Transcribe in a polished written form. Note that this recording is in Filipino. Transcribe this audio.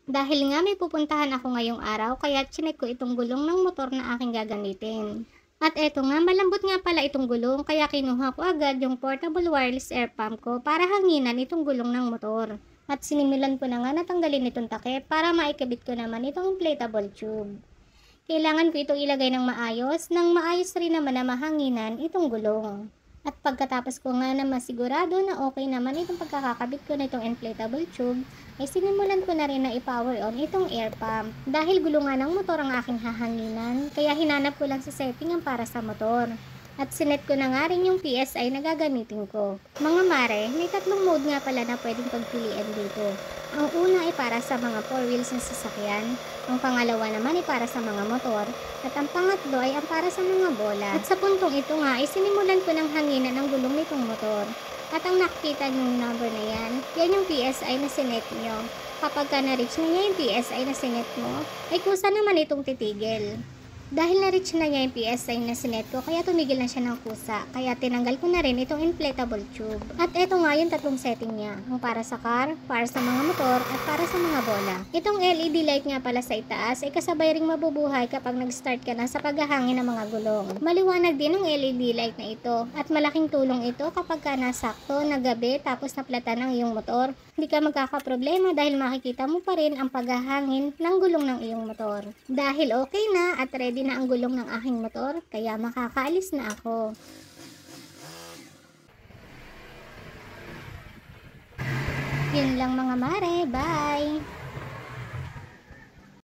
Dahil nga may pupuntahan ako ngayong araw kaya chinek ko itong gulong ng motor na aking gagamitin. At eto nga, malambot nga pala itong gulong kaya kinuha ko agad yung portable wireless air pump ko para hanginan itong gulong ng motor. At sinimulan ko na nga natanggalin itong takip para maikabit ko naman itong inflatable tube. Kailangan ko itong ilagay ng maayos nang maayos rin naman na mahanginan itong gulong. At pagkatapos ko nga na masigurado na okay naman itong pagkakakabit ko na itong inflatable tube, ay sinimulan ko na rin na i-power on itong air pump. Dahil gulungan ng motor ang aking hahanginan, kaya hinanap ko lang sa setting ang para sa motor. At sinet ko na nga rin yung PSI na gagamitin ko. Mga mare, may tatlong mode nga pala na pwedeng pagpilian dito. Ang una ay para sa mga 4 wheels na sasakyan, ang pangalawa naman ay para sa mga motor, at ang pangatlo ay ang para sa mga bola. At sa puntong ito nga ay sinimulan ko ng hanginan ng gulong nitong motor. At ang nakikita niyong number na yan yung PSI na sinet nyo. Kapag ka na-reach na niya yung PSI na sinet mo, ay kusa naman itong titigil. Dahil na-reach na niya yung PSI na sinet ko, kaya tumigil na siya ng kusa. Kaya tinanggal ko na rin itong inflatable tube. At eto nga yung tatlong setting niya. Ang para sa car, para sa mga motor, at para sa mga bola. Itong LED light nga pala sa itaas ay kasabay ring mabubuhay kapag nag-start ka na sa paghahangin ng mga gulong. Maliwanag din ang LED light na ito. At malaking tulong ito kapag ka nasakto, nagabi, tapos naplatan ang iyong motor. Hindi ka magkakaproblema dahil makikita mo pa rin ang paghahangin ng gulong ng iyong motor. Dahil okay na at ready na ang gulong ng aking motor, kaya makakaalis na ako. Yun lang mga mare, bye!